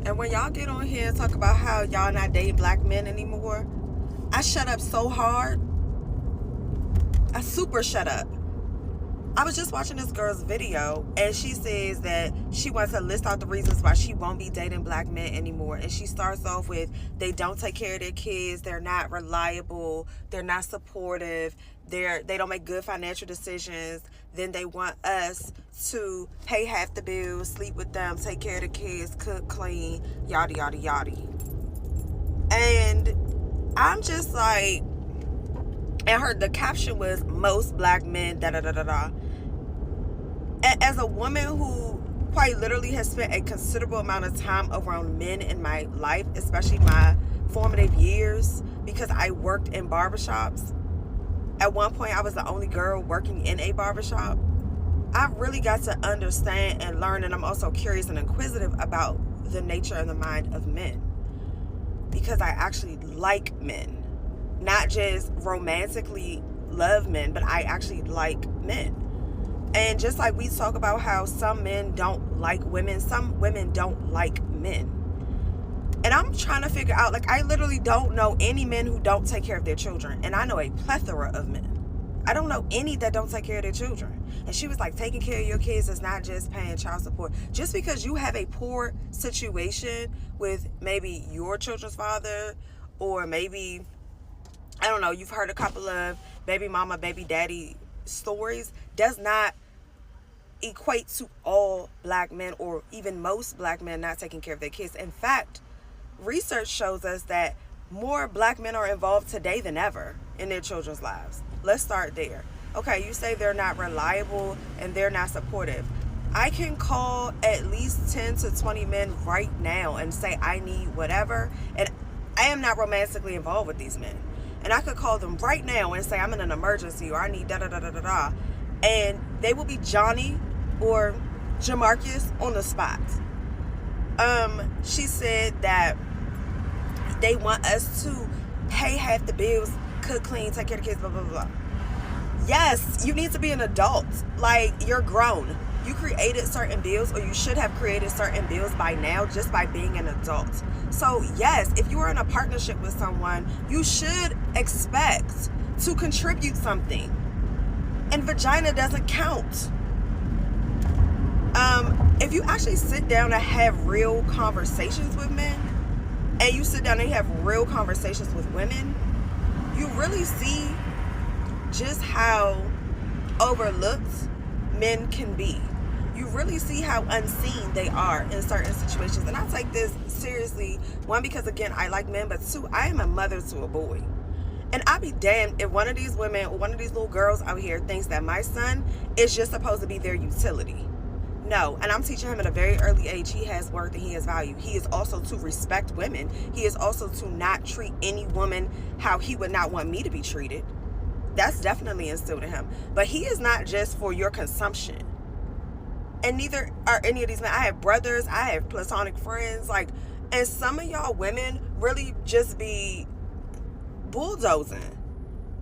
And when y'all get on here and talk about how y'all not dating black men anymore, I shut up so hard. I super shut up. I was just watching this girl's video, and she says that she wants to list out the reasons why she won't be dating black men anymore. And she starts off with, they don't take care of their kids, they're not reliable, they're not supportive, they don't make good financial decisions. Then they want us to pay half the bills, sleep with them, take care of the kids, cook, clean, yada, yada, yada. And I'm just like, and the caption was, most black men, da da da da da. And as a woman who quite literally has spent a considerable amount of time around men in my life, especially my formative years, because I worked in barbershops. At one point, I was the only girl working in a barbershop. I really got to understand and learn, and I'm also curious and inquisitive about the nature and the mind of men. Because I actually like men. Not just romantically love men, but I actually like men. And just like we talk about how some men don't like women, some women don't like men. And I'm trying to figure out, like, I literally don't know any men who don't take care of their children. And I know a plethora of men. I don't know any that don't take care of their children. And she was like, taking care of your kids is not just paying child support. Just because you have a poor situation with maybe your children's father, or maybe, I don't know, you've heard a couple of baby mama, baby daddy stories, does not equate to all black men, or even most black men not taking care of their kids. In fact, research shows us that more black men are involved today than ever in their children's lives. Let's start there. Okay, you say they're not reliable and they're not supportive. I can call at least 10 to 20 men right now and say I need whatever, and I am not romantically involved with these men. And I could call them right now and say I'm in an emergency, or I need da da da da da da, and they will be Johnny or Jamarcus on the spot. She said that they want us to pay half the bills, cook, clean, take care of the kids, blah blah blah. Yes, you need to be an adult. Like, you're grown. You created certain bills, or you should have created certain bills by now, just by being an adult. So yes, if you are in a partnership with someone, you should expect to contribute something. And vagina doesn't count. If you actually sit down and have real conversations with men, and you sit down and have real conversations with women, you really see just how overlooked men can be. You really see how unseen they are in certain situations. And I take this seriously, one, because again, I like men, but two, I am a mother to a boy. And I'll be damned if one of these women, or one of these little girls out here, thinks that my son is just supposed to be their utility. No, and I'm teaching him at a very early age he has worth and he has value. He is also to respect women. He is also to not treat any woman how he would not want me to be treated. That's definitely instilled in him. But he is not just for your consumption. And neither are any of these men. I have brothers, I have platonic friends, like, and some of y'all women really just be bulldozing.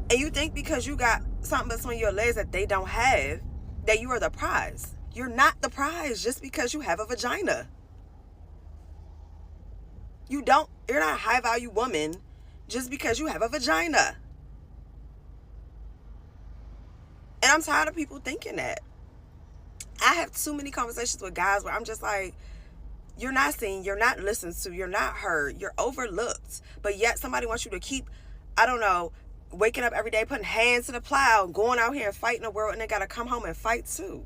And you think because you got something between your legs that they don't have, that you are the prize. You're not the prize just because you have a vagina. You're not a high value woman just because you have a vagina. And I'm tired of people thinking that. I have too many conversations with guys where I'm just like, you're not seen, you're not listened to, you're not heard, you're overlooked. But yet somebody wants you to keep, I don't know, waking up every day, putting hands to the plow, going out here and fighting the world, and they got to come home and fight too.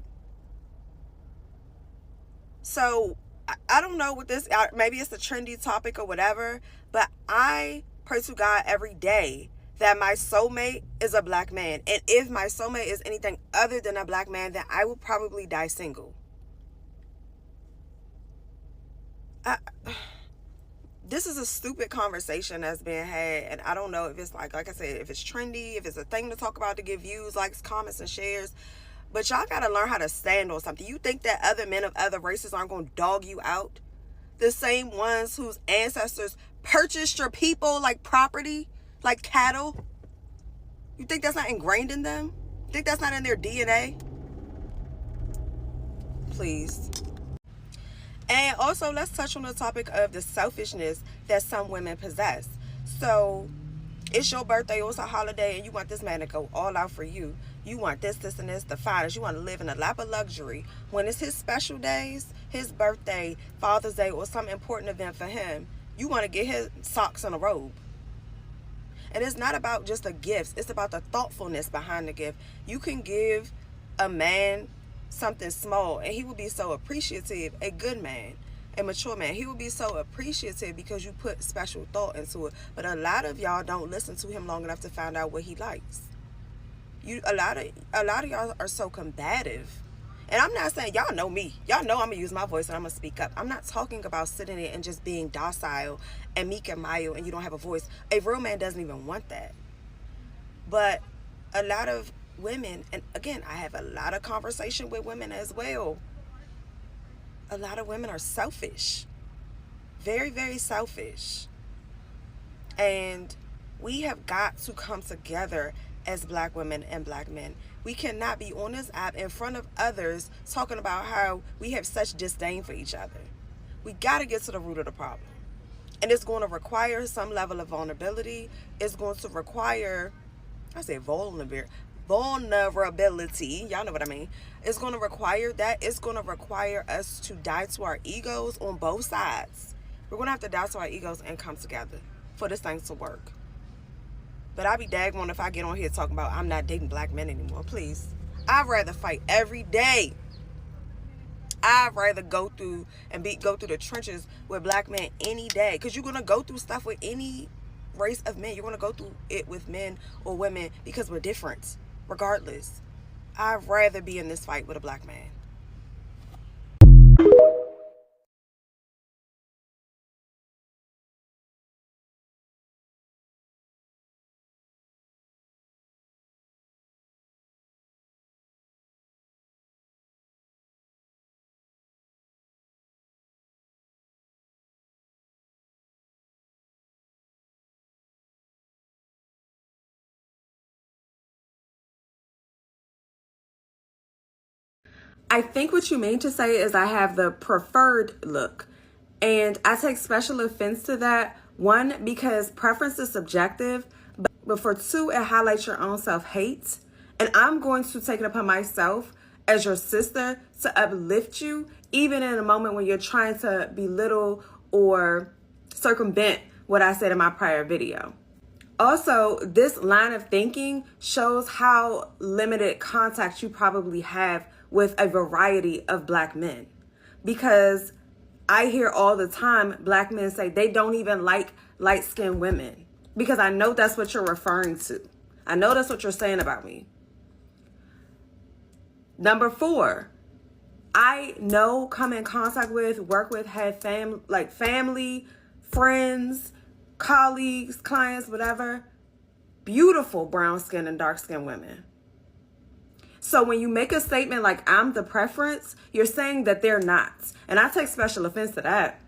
So I don't know what this, maybe it's a trendy topic or whatever, but I pray to God every day that my soulmate is a black man. And if my soulmate is anything other than a black man, then I will probably die single. This is a stupid conversation that's being had, and I don't know if it's like I said, if it's trendy, if it's a thing to talk about to get views, likes, comments, and shares. But y'all gotta learn how to stand on something. You think that other men of other races aren't gonna dog you out? The same ones whose ancestors purchased your people like property, like cattle? You think that's not ingrained in them? You think that's not in their DNA? Please. And also, let's touch on the topic of the selfishness that some women possess. So, it's your birthday or it's a holiday and you want this man to go all out for you. You want this, and this, the finest. You want to live in a lap of luxury. When it's his special days, his birthday, Father's Day, or some important event for him, you want to get his socks and a robe. And it's not about just the gifts. It's about the thoughtfulness behind the gift. You can give a man something small and he will be so appreciative. A good man, a mature man, he will be so appreciative because you put special thought into it. But a lot of y'all don't listen to him long enough to find out what he likes. A lot of y'all are so combative. And I'm not saying, y'all know me. Y'all know I'm going to use my voice and I'm going to speak up. I'm not talking about sitting there and just being docile and meek and mild and you don't have a voice. A real man doesn't even want that. But a lot of women, and again, I have a lot of conversation with women as well. A lot of women are selfish. Very, very selfish. And we have got to come together as black women and black men. We cannot be on this app in front of others talking about how we have such disdain for each other. We got to get to the root of the problem. And it's going to require some level of vulnerability. It's going to require, I say vulnerability. Y'all know what I mean. It's going to require that. It's going to require us to die to our egos on both sides. We're going to have to die to our egos and come together for this thing to work. But I be daggone if I get on here talking about I'm not dating black men anymore. Please. I'd rather fight every day. I'd rather go through the trenches with black men any day. Because you're going to go through stuff with any race of men. You're going to go through it with men or women because we're different. Regardless. I'd rather be in this fight with a black man. I think what you mean to say is I have the preferred look. And I take special offense to that. One, because preference is subjective. But for two, it highlights your own self-hate. And I'm going to take it upon myself as your sister to uplift you, even in a moment when you're trying to belittle or circumvent what I said in my prior video. Also, this line of thinking shows how limited contact you probably have with a variety of black men. Because I hear all the time black men say they don't even like light-skinned women. Because I know that's what you're referring to. I know that's what you're saying about me. Number 4, I know, come in contact with, work with, have family, friends, colleagues, clients, whatever, beautiful brown skin and dark skin women. So when you make a statement like I'm the preference, you're saying that they're not. And I take special offense to that.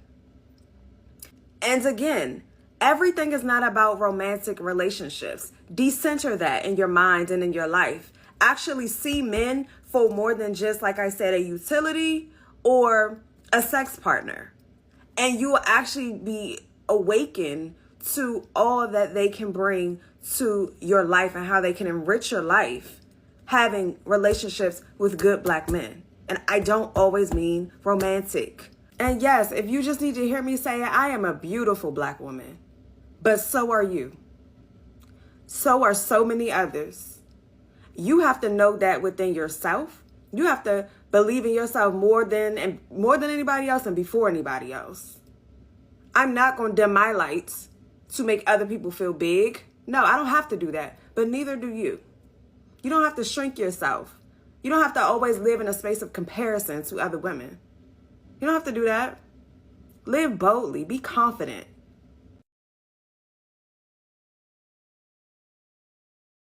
And again, everything is not about romantic relationships. Decenter that in your mind and in your life. Actually see men for more than just, like I said, a utility or a sex partner. And you will actually be awakened to all that they can bring to your life and how they can enrich your life having relationships with good black men. And I don't always mean romantic. And yes, if you just need to hear me say it, I am a beautiful black woman. But so are you. So are so many others. You have to know that within yourself. You have to believe in yourself more than anybody else and before anybody else. I'm not going to dim my lights to make other people feel big. No, I don't have to do that. But neither do you. You don't have to shrink yourself. You don't have to always live in a space of comparison to other women. You don't have to do that. Live boldly. Be confident.